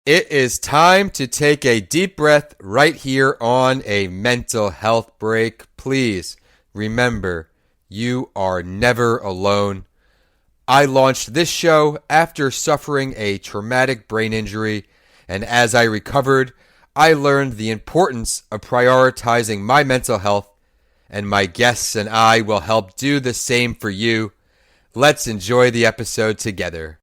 It is time to take a deep breath right here on a mental health break. Please remember, you are never alone. I launched this show after suffering a traumatic brain injury, and as I recovered, I learned the importance of prioritizing my mental health, and my guests and I will help do the same for you. Let's enjoy the episode together.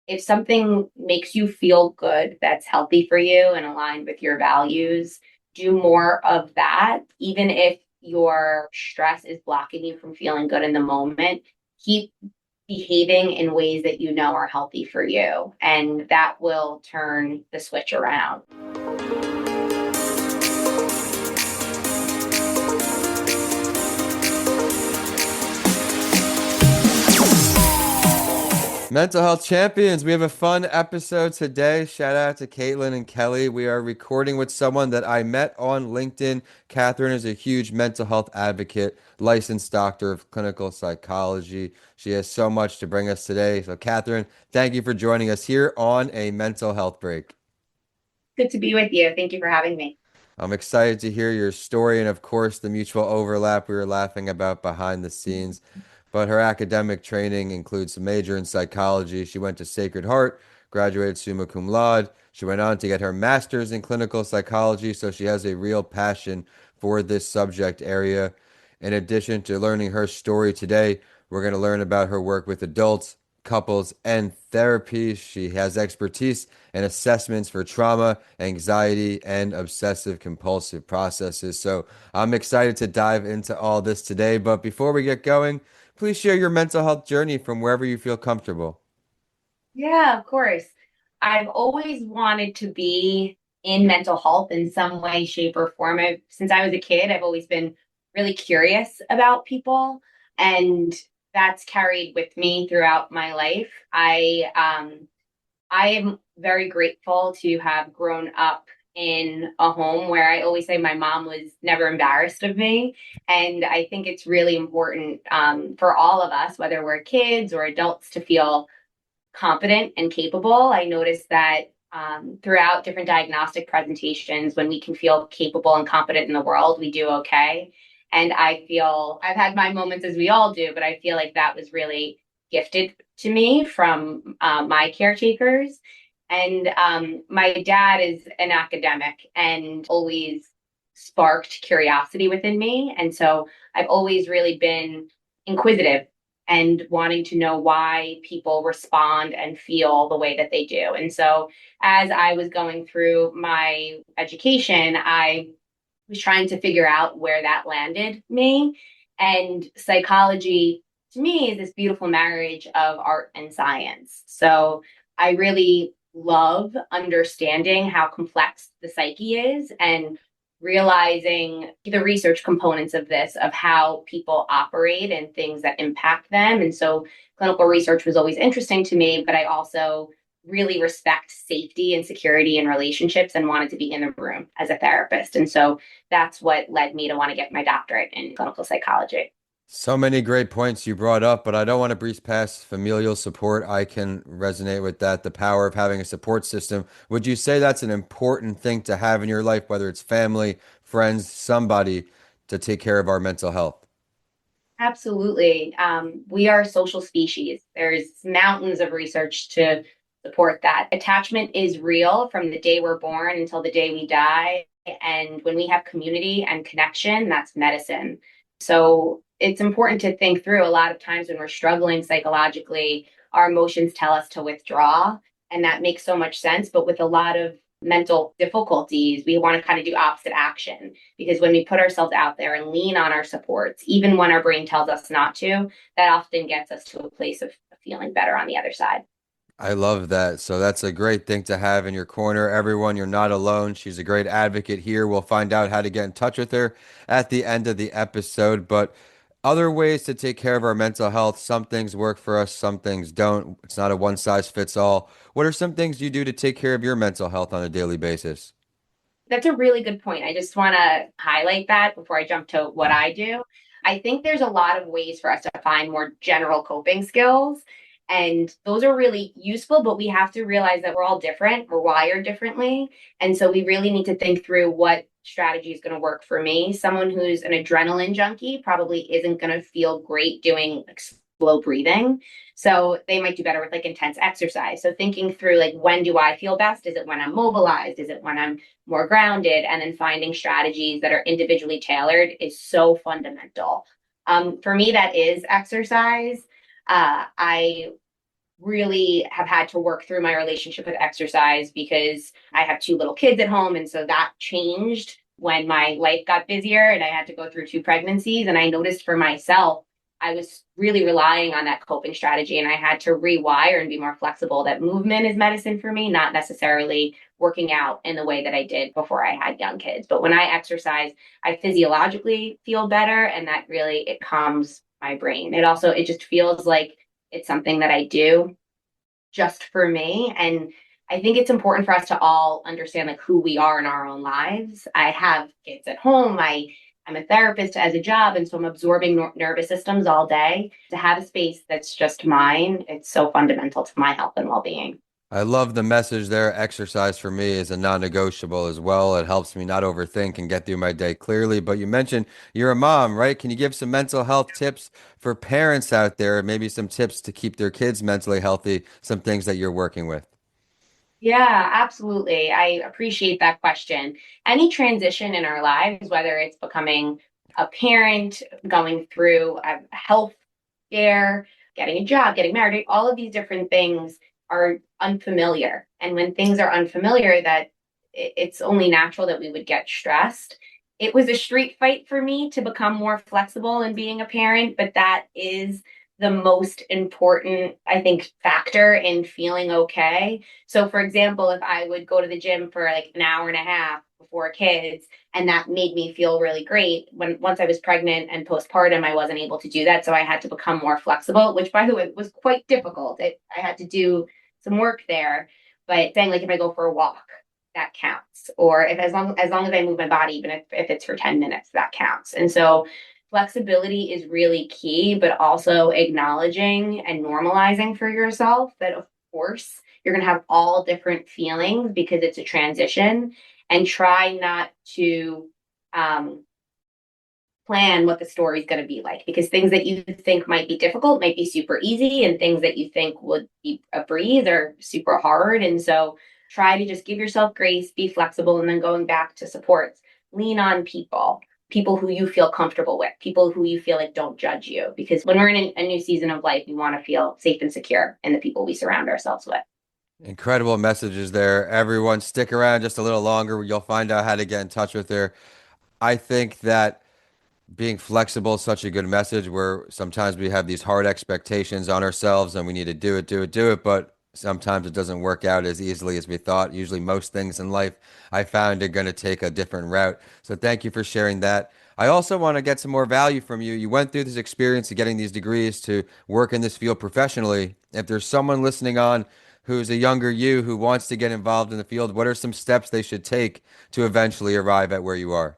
If something makes you feel good, that's healthy for you and aligned with your values, do more of that. Even if your stress is blocking you from feeling good in the moment, keep behaving in ways that you know are healthy for you. And that will turn the switch around. Mental health champions, we have a fun episode today. Shout out to Caitlin and Kelly. We are recording with someone that I met on LinkedIn. Catherine is a huge mental health advocate, licensed doctor of clinical psychology. She has so much to bring us today. So, Catherine, thank you for joining us here on a mental health break. Good to be with you. Thank you for having me. I'm excited to hear your story and, of course, the mutual overlap we were laughing about behind the scenes. But her academic training includes a major in psychology. She went to Sacred Heart, graduated summa cum laude. She went on to get her master's in clinical psychology, so she has a real passion for this subject area. In addition to learning her story today, we're going to learn about her work with adults, couples, and therapy. She has expertise in assessments for trauma, anxiety, and obsessive compulsive processes. So I'm excited to dive into all this today. But before we get going, please share your mental health journey from wherever you feel comfortable. Yeah, of course. I've always wanted to be in mental health in some way, shape, or form. Since I was a kid, I've always been really curious about people, and that's carried with me throughout my life. I am very grateful to have grown up in a home where I always say my mom was never embarrassed of me. And I think it's really important for all of us, whether we're kids or adults, to feel competent and capable. I noticed that throughout different diagnostic presentations, when we can feel capable and competent in the world, we do okay. And I feel I've had my moments, as we all do, but I feel like that was really gifted to me from my caretakers. And my dad is an academic and always sparked curiosity within me. And so I've always really been inquisitive and wanting to know why people respond and feel the way that they do. And so, as I was going through my education, I was trying to figure out where that landed me. And psychology, to me, is this beautiful marriage of art and science. So, I really love understanding how complex the psyche is and realizing the research components of this, of how people operate and things that impact them. And so clinical research was always interesting to me, but I also really respect safety and security in relationships and wanted to be in the room as a therapist. And so that's what led me to want to get my doctorate in clinical psychology. So many great points you brought up, but I don't want to breeze past familial support. I can resonate with that, the power of having a support system. Would you say that's an important thing to have in your life, whether it's family, friends, somebody to take care of our mental health? Absolutely. We are a social species. There's mountains of research to support that. Attachment is real from the day we're born until the day we die. And when we have community and connection, that's medicine. So it's important to think through a lot of times when we're struggling psychologically, our emotions tell us to withdraw. And that makes so much sense. But with a lot of mental difficulties, we want to kind of do opposite action because when we put ourselves out there and lean on our supports, even when our brain tells us not to, that often gets us to a place of feeling better on the other side. I love that. So that's a great thing to have in your corner. Everyone, you're not alone. She's a great advocate here. We'll find out how to get in touch with her at the end of the episode. But other ways to take care of our mental health. Some things work for us, some things don't. It's not a one size fits all. What are some things you do to take care of your mental health on a daily basis? That's a really good point. I just want to highlight that before I jump to what I do. I think there's a lot of ways for us to find more general coping skills. And those are really useful, but we have to realize that we're all different, we're wired differently. And so we really need to think through what strategy is going to work for me. Someone who's an adrenaline junkie probably isn't going to feel great doing like slow breathing. So they might do better with like intense exercise. So thinking through like when do I feel best? Is it when I'm mobilized? Is it when I'm more grounded? And then finding strategies that are individually tailored is so fundamental. For me, that is exercise. I really have had to work through my relationship with exercise because I have two little kids at home. And so that changed when my life got busier and I had to go through two pregnancies. And I noticed for myself, I was really relying on that coping strategy and I had to rewire and be more flexible that movement is medicine for me, not necessarily working out in the way that I did before I had young kids. But when I exercise, I physiologically feel better and that really it calms my brain. It just feels like it's something that I do just for me. And I think it's important for us to all understand like who we are in our own lives. I have kids at home. I'm a therapist as a job, and so I'm absorbing nervous systems all day. To have a space that's just mine, it's so fundamental to my health and well-being. I love the message there. Exercise for me is a non-negotiable as well. It helps me not overthink and get through my day clearly. But you mentioned you're a mom, right? Can you give some mental health tips for parents out there? Maybe some tips to keep their kids mentally healthy, some things that you're working with. Yeah, absolutely. I appreciate that question. Any transition in our lives, whether it's becoming a parent, going through a health care, getting a job, getting married, all of these different things are unfamiliar. And when things are unfamiliar, that it's only natural that we would get stressed. It was a street fight for me to become more flexible in being a parent, but that is the most important, I think, factor in feeling okay. So, for example, if I would go to the gym for like an hour and a half before kids, and that made me feel really great. When once I was pregnant and postpartum, I wasn't able to do that, so I had to become more flexible. Which, by the way, was quite difficult. I had to do some work there, but saying like if I go for a walk, that counts. Or if as long as I move my body, even if it's for 10 minutes, that counts. And so flexibility is really key, but also acknowledging and normalizing for yourself that, of course, you're going to have all different feelings because it's a transition and try not to um, plan what the story is going to be like because things that you think might be difficult might be super easy and things that you think would be a breeze are super hard. And so try to just give yourself grace, be flexible, and then going back to supports, lean on people who you feel comfortable with, people who you feel like don't judge you. Because when we're in a new season of life, we want to feel safe and secure in the people we surround ourselves with. Incredible messages there. Everyone, stick around just a little longer. You'll find out how to get in touch with her. I think that being flexible is such a good message where sometimes we have these hard expectations on ourselves and we need to do it, do it, do it, but sometimes it doesn't work out as easily as we thought. Usually most things in life I found are going to take a different route. So thank you for sharing that. I also want to get some more value from you. You went through this experience of getting these degrees to work in this field professionally. If there's someone listening on who's a younger you who wants to get involved in the field, what are some steps they should take to eventually arrive at where you are?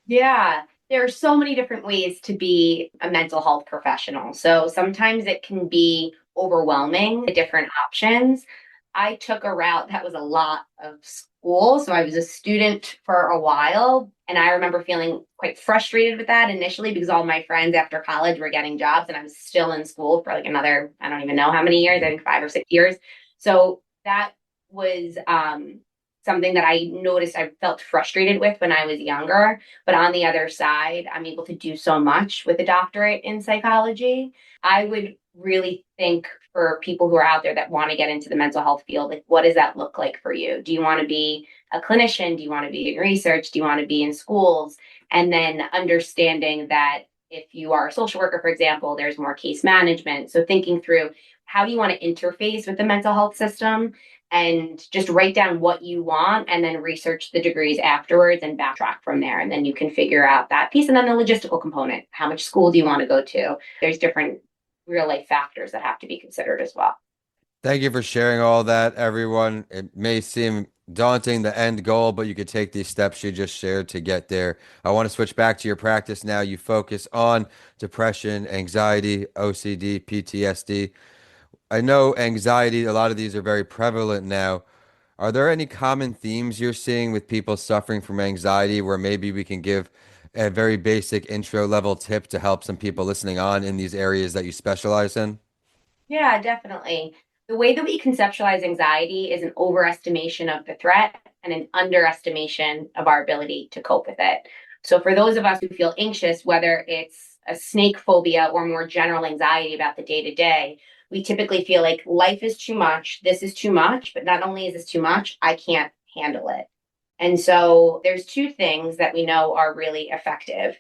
Yeah, there are so many different ways to be a mental health professional. So sometimes it can be overwhelming, the different options. I took a route that was a lot of school. So I was a student for a while. And I remember feeling quite frustrated with that initially because all my friends after college were getting jobs and I was still in school for like another, I don't even know how many years, I think 5 or 6 years. So that was something that I noticed I felt frustrated with when I was younger. But on the other side, I'm able to do so much with a doctorate in psychology. I would really think for people who are out there that want to get into the mental health field, like what does that look like for you? Do you want to be a clinician? Do you want to be in research? Do you want to be in schools? And then understanding that if you are a social worker, for example, there's more case management. So thinking through how do you want to interface with the mental health system and just write down what you want and then research the degrees afterwards and backtrack from there. And then you can figure out that piece. And then the logistical component, how much school do you want to go to? There's different real life factors that have to be considered as well. Thank you for sharing all that, everyone. It may seem daunting, the end goal, but you could take these steps you just shared to get there. I want to switch back to your practice now. You focus on depression, anxiety, OCD, PTSD. I know anxiety, a lot of these are very prevalent now. Are there any common themes you're seeing with people suffering from anxiety where maybe we can give a very basic intro level tip to help some people listening on in these areas that you specialize in? Yeah, definitely. The way that we conceptualize anxiety is an overestimation of the threat and an underestimation of our ability to cope with it. So, for those of us who feel anxious, whether it's a snake phobia or more general anxiety about the day to day, we typically feel like life is too much, this is too much, but not only is this too much, I can't handle it. And so, there's two things that we know are really effective: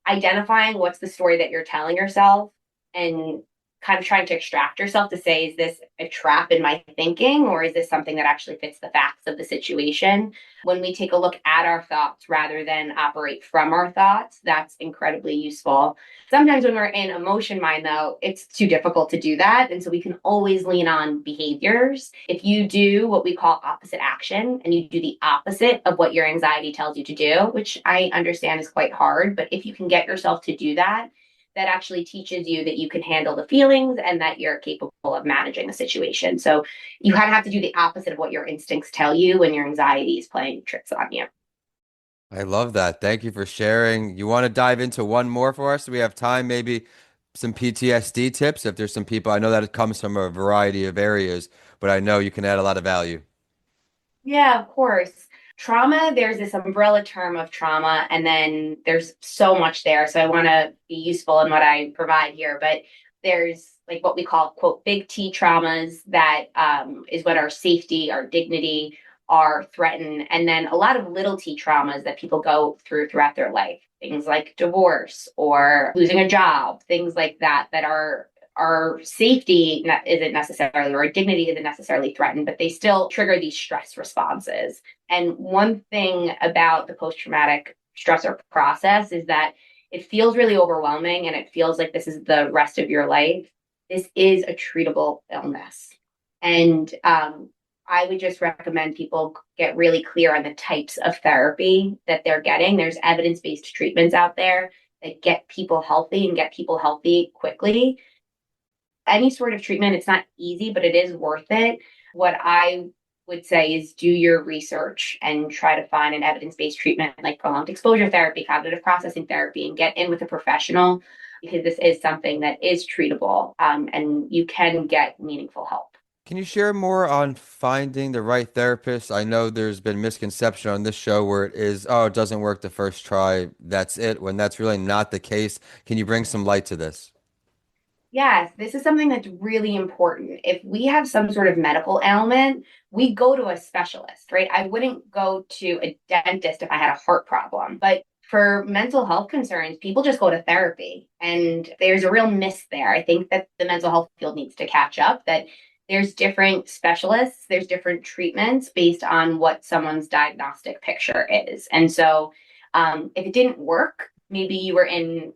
identifying what's the story that you're telling yourself and kind of trying to extract yourself to say, is this a trap in my thinking, or is this something that actually fits the facts of the situation? When we take a look at our thoughts rather than operate from our thoughts, that's incredibly useful. Sometimes when we're in emotion mind, though, it's too difficult to do that. And so we can always lean on behaviors. If you do what we call opposite action and you do the opposite of what your anxiety tells you to do, which I understand is quite hard, but if you can get yourself to do that, that actually teaches you that you can handle the feelings and that you're capable of managing the situation. So you kind of have to do the opposite of what your instincts tell you when your anxiety is playing tricks on you. I love that. Thank you for sharing. You want to dive into one more for us? Do we have time? Maybe some PTSD tips if there's some people. I know that it comes from a variety of areas, but I know you can add a lot of value. Yeah, of course. Trauma, there's this umbrella term of trauma, and then there's so much there. So I want to be useful in what I provide here, but there's like what we call, quote, big T traumas that is when our safety, our dignity are threatened. And then a lot of little T traumas that people go through throughout their life, things like divorce or losing a job, things like that, that are our safety isn't necessarily, or our dignity isn't necessarily threatened, but they still trigger these stress responses. And one thing about the post traumatic stressor process is that it feels really overwhelming and it feels like this is the rest of your life. This is a treatable illness. And I would just recommend people get really clear on the types of therapy that they're getting. There's evidence based treatments out there that get people healthy and get people healthy quickly. Any sort of treatment, it's not easy, but it is worth it. What I would say is do your research and try to find an evidence based treatment like prolonged exposure therapy, cognitive processing therapy, and get in with a professional because this is something that is treatable and you can get meaningful help. Can you share more on finding the right therapist? I know there's been misconception on this show where it is, oh, it doesn't work the first try, that's it, when that's really not the case. Can you bring some light to this? Yes, this is something that's really important. If we have some sort of medical ailment, we go to a specialist, right? I wouldn't go to a dentist if I had a heart problem. But for mental health concerns, people just go to therapy. And there's a real miss there. I think that the mental health field needs to catch up, that there's different specialists, there's different treatments based on what someone's diagnostic picture is. And so if it didn't work, maybe you were in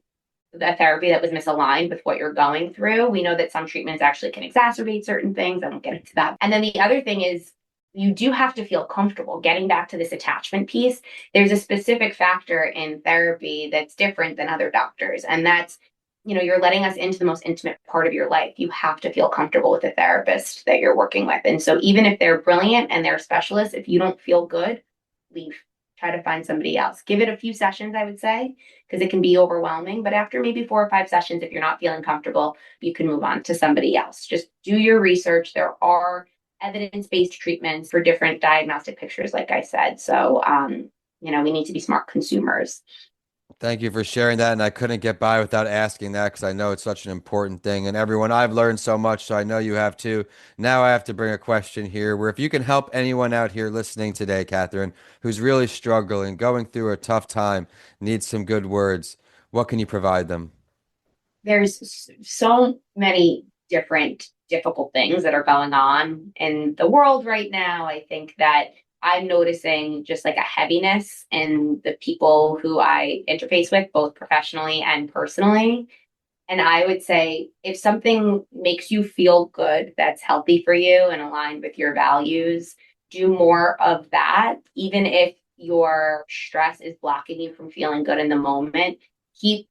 a therapy that was misaligned with what you're going through. We know that some treatments actually can exacerbate certain things. I won't get into that. And then the other thing is you do have to feel comfortable getting back to this attachment piece. There's a specific factor in therapy that's different than other doctors. And that's, you're letting us into the most intimate part of your life. You have to feel comfortable with the therapist that you're working with. And so even if they're brilliant and they're specialists, if you don't feel good, leave. Try to find somebody else. Give it a few sessions, I would say, because it can be overwhelming. But after maybe 4 or 5 sessions, if you're not feeling comfortable, you can move on to somebody else. Just do your research. There are evidence-based treatments for different diagnostic pictures, like I said. So, we need to be smart consumers. Thank you for sharing that. And I couldn't get by without asking that because I know it's such an important thing. And everyone, I've learned so much, so I know you have too. Now I have to bring a question here where if you can help anyone out here listening today, Catherine, who's really struggling, going through a tough time, needs some good words, what can you provide them? There's so many different difficult things that are going on in the world right now. I think that I'm noticing just like a heaviness in the people who I interface with, both professionally and personally. And I would say if something makes you feel good, that's healthy for you and aligned with your values, do more of that. Even if your stress is blocking you from feeling good in the moment, keep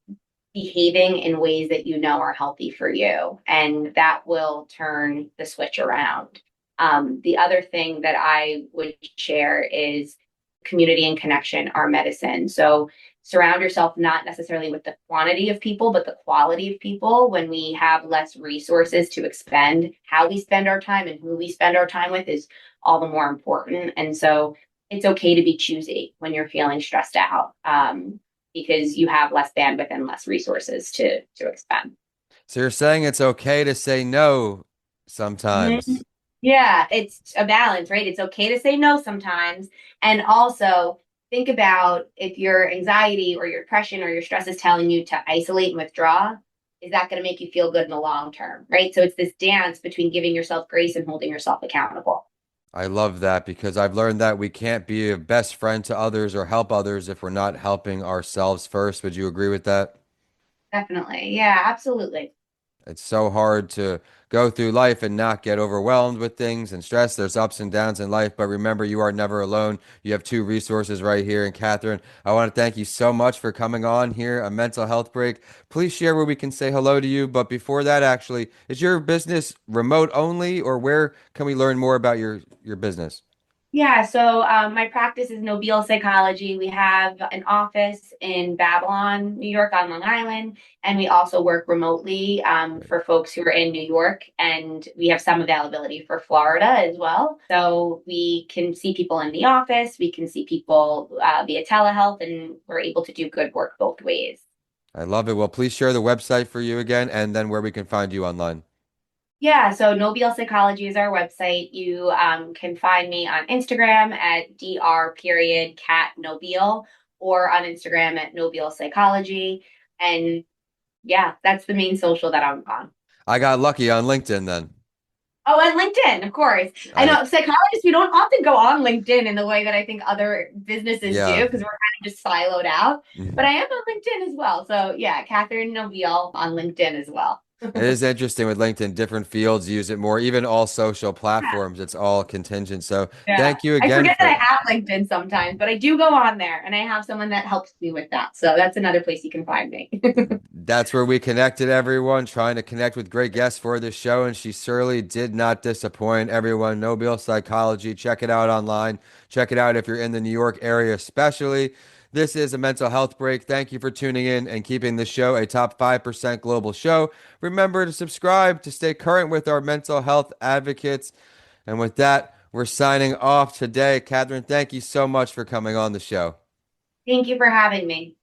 behaving in ways that you know are healthy for you. And that will turn the switch around. The other thing that I would share is community and connection are medicine. So surround yourself not necessarily with the quantity of people, but the quality of people. When we have less resources to expend, how we spend our time and who we spend our time with is all the more important. And so it's okay to be choosy when you're feeling stressed out, because you have less bandwidth and less resources to expend. So you're saying it's okay to say no Mhm. sometimes. Yeah, it's a balance, right? It's okay to say no sometimes. And also think about if your anxiety or your depression or your stress is telling you to isolate and withdraw, is that going to make you feel good in the long term, right? So it's this dance between giving yourself grace and holding yourself accountable. I love that because I've learned that we can't be a best friend to others or help others if we're not helping ourselves first. Would you agree with that? Definitely. Yeah, absolutely. It's so hard to go through life and not get overwhelmed with things and stress. There's ups and downs in life, but remember, you are never alone. You have two resources right here. And Catherine, I want to thank you so much for coming on here, a mental health break. Please share where we can say hello to you. But before that, actually, is your business remote only, or where can we learn more about your business? Yeah, so my practice is Nobile Psychology. We have an office in Babylon, New York on Long Island, and we also work remotely for folks who are in New York, and we have some availability for Florida as well. So we can see people in the office, we can see people via telehealth, and we're able to do good work both ways. I love it. Well, please share the website for you again and then where we can find you online. Yeah, so Nobile Psychology is our website. You can find me on Instagram at dr period cat Nobile or on Instagram at Nobile Psychology. And yeah, that's the main social that I'm on. I got lucky on LinkedIn then. Oh, and LinkedIn, of course. I I, know psychologists, we don't often go on LinkedIn in the way that I think other businesses do yeah. because we're kind of just siloed out. But I am on LinkedIn as well. So yeah, Catherine Nobile on LinkedIn as well. It is interesting with LinkedIn, different fields use it more, even all social platforms, it's all contingent. So Yeah. thank you I again forget that I for have LinkedIn sometimes, but I do go on there and I have someone that helps me with that. So that's another place you can find me. that's where we connected everyone, trying to connect with great guests for this show, and she surely did not disappoint everyone. Nobile Psychology, check it out online. Check it out if you're in the New York area, especially. This is a mental health break. Thank you for tuning in and keeping the show a top 5% global show. Remember to subscribe to stay current with our mental health advocates. And with that, we're signing off today. Catherine, thank you so much for coming on the show. Thank you for having me.